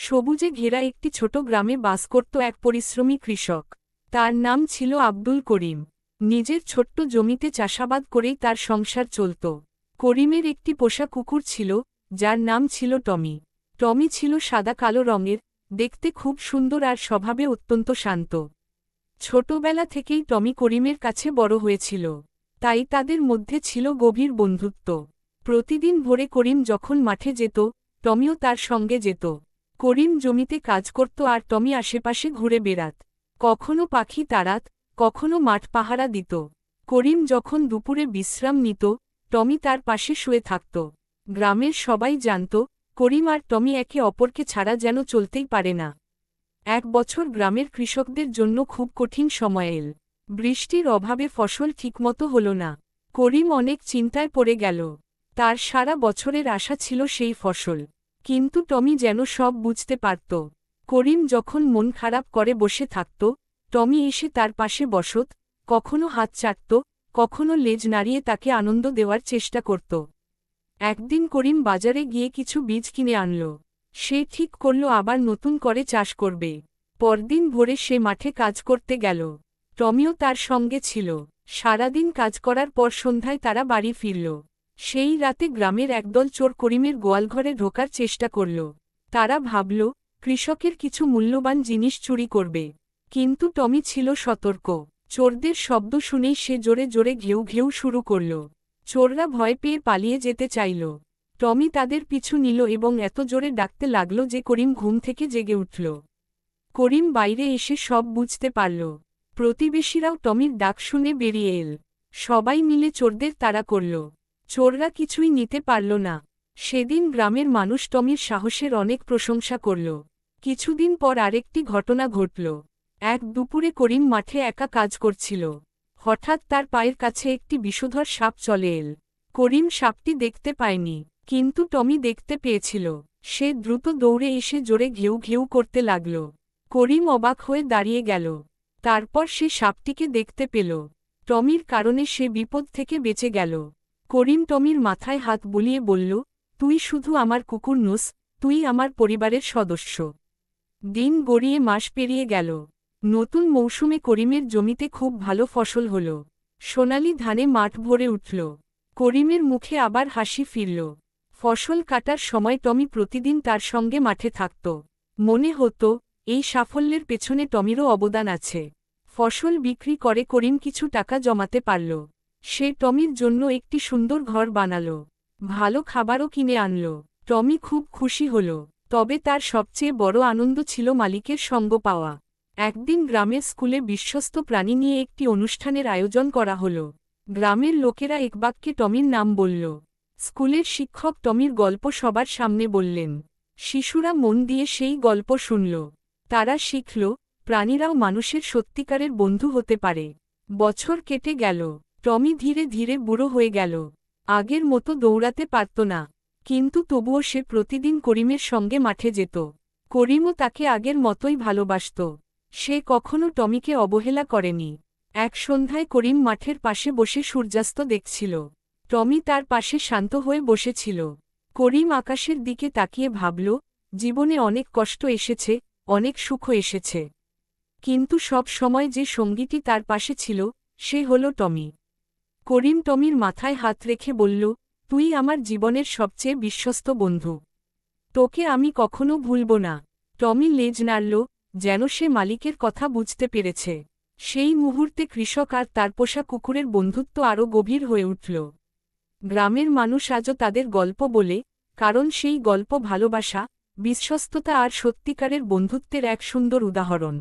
সবুজে ঘেরা একটি ছোট গ্রামে বাস করত এক পরিশ্রমী কৃষক। তার নাম ছিল আব্দুল করিম। নিজের ছোট্ট জমিতে চাষাবাদ করেই তার সংসার চলত। করিমের একটি পোষা কুকুর ছিল, যার নাম ছিল টমি। টমি ছিল সাদা কালো রঙের, দেখতে খুব সুন্দর আর স্বভাবে অত্যন্ত শান্ত। ছোটবেলা থেকেই টমি করিমের কাছে বড় হয়েছিল, তাই তাদের মধ্যে ছিল গভীর বন্ধুত্ব। প্রতিদিন ভোরে করিম যখন মাঠে যেত, টমিও তার সঙ্গে যেত। করিম জমিতে কাজ করত আর টমি আশেপাশে ঘুরে বেড়াত। কখনো পাখি তাড়াত, কখনো মাঠ পাহারা দিত। করিম যখন দুপুরে বিশ্রাম নিত, টমি তার পাশে শুয়ে থাকত। গ্রামের সবাই জানত, করিম আর টমি একে অপরকে ছাড়া যেন চলতেই পারে না। এক বছর গ্রামের কৃষকদের জন্য খুব কঠিন সময় এল। বৃষ্টির অভাবে ফসল ঠিকমতো হল না। করিম অনেক চিন্তায় পড়ে গেল। তার সারা বছরের আশা ছিল সেই ফসল। কিন্তু টমি যেন সব বুঝতে পারত। করিম যখন মন খারাপ করে বসে থাকত, টমি এসে তার পাশে বসত, কখনো হাত চাটত, কখনো লেজ নাড়িয়ে তাকে আনন্দ দেওয়ার চেষ্টা করত। একদিন করিম বাজারে গিয়ে কিছু বীজ কিনে আনল। সে ঠিক করল আবার নতুন করে চাষ করবে। পরদিন ভোরে সে মাঠে কাজ করতে গেল। টমিও তার সঙ্গে ছিল। সারাদিন কাজ করার পর সন্ধ্যায় তারা বাড়ি ফিরল। সেই রাতে গ্রামের একদল চোর করিমের গোয়ালঘরে ঢোকার চেষ্টা করল। তারা ভাবল, কৃষকের কিছু মূল্যবান জিনিস চুরি করবে। কিন্তু টমি ছিল সতর্ক। চোরদের শব্দ শুনেই সে জোরে জোরে ঘেউ ঘেউ শুরু করল। চোররা ভয় পেয়ে পালিয়ে যেতে চাইল। টমি তাদের পিছু নিল এবং এত জোরে ডাকতে লাগল যে করিম ঘুম থেকে জেগে উঠল। করিম বাইরে এসে সব বুঝতে পারল। প্রতিবেশীরাও টমির ডাক শুনে বেরিয়ে এল। সবাই মিলে চোরদের তাড়া করল। চোররা কিছুই নিতে পারল না। সেদিন গ্রামের মানুষ টমির সাহসের অনেক প্রশংসা করল। কিছুদিন পর আরেকটি ঘটনা ঘটল। এক দুপুরে করিম মাঠে একা কাজ করছিল। হঠাৎ তার পায়ের কাছে একটি বিষধর সাপ চলে এল। করিম সাপটি দেখতে পায়নি, কিন্তু টমি দেখতে পেয়েছিল। সে দ্রুত দৌড়ে এসে জোরে ঘেউ ঘেউ করতে লাগল। করিম অবাক হয়ে দাঁড়িয়ে গেল। তারপর সে সাপটিকে দেখতে পেল। টমির কারণে সে বিপদ থেকে বেঁচে গেল। করিম টমির মাথায় হাত বুলিয়ে বলল, তুই শুধু আমার কুকুর নোস, তুই আমার পরিবারের সদস্য। দিন গড়িয়ে মাস পেরিয়ে গেল। নতুন মৌসুমে করিমের জমিতে খুব ভালো ফসল হল। সোনালি ধানে মাঠ ভরে উঠল। করিমের মুখে আবার হাসি ফিরল। ফসল কাটার সময় টমি প্রতিদিন তার সঙ্গে মাঠে থাকত। মনে হতো, এই সাফল্যের পেছনে টমিরও অবদান আছে। ফসল বিক্রি করে করিম কিছু টাকা জমাতে পারল। সে টমির জন্য একটি সুন্দর ঘর বানাল। ভালো খাবারও কিনে আনল। টমি খুব খুশি হল। তবে তার সবচেয়ে বড় আনন্দ ছিল মালিকের সঙ্গ পাওয়া। একদিন গ্রামের স্কুলে বিশ্বস্ত প্রাণী নিয়ে একটি অনুষ্ঠানের আয়োজন করা হল। গ্রামের লোকেরা এক বাক্যে টমির নাম বলল। স্কুলের শিক্ষক টমির গল্প সবার সামনে বললেন। শিশুরা মন দিয়ে সেই গল্প শুনল। তারা শিখল, প্রাণীরাও মানুষের সত্যিকারের বন্ধু হতে পারে। বছর কেটে গেল। টমি ধীরে ধীরে বুড়ো হয়ে গেল। আগের মতো দৌড়াতে পারত না। কিন্তু তবুও সে প্রতিদিন করিমের সঙ্গে মাঠে যেত। করিমও তাকে আগের মতোই ভালোবাসত। সে কখনো টমিকে অবহেলা করেনি। এক সন্ধ্যায় করিম মাঠের পাশে বসে সূর্যাস্ত দেখছিল। টমি তার পাশে শান্ত হয়ে বসেছিল। করিম আকাশের দিকে তাকিয়ে ভাবল, জীবনে অনেক কষ্ট এসেছে, অনেক সুখ এসেছে। কিন্তু সব সময় যে সঙ্গীটি তার পাশে ছিল, সে হল টমি। করিম টমির মাথায় হাত রেখে বলল, তুই আমার জীবনের সবচেয়ে বিশ্বস্ত বন্ধু। তোকে আমি কখনো ভুলব না। টমি লেজ নাড়ল, যেন সে মালিকের কথা বুঝতে পেরেছে। সেই মুহূর্তে কৃষক আর তার পোষা কুকুরের বন্ধুত্ব আরও গভীর হয়ে উঠল। গ্রামের মানুষ আজও তাদের গল্প বলে, কারণ সেই গল্প ভালোবাসা, বিশ্বস্ততা আর সত্যিকারের বন্ধুত্বের এক সুন্দর উদাহরণ।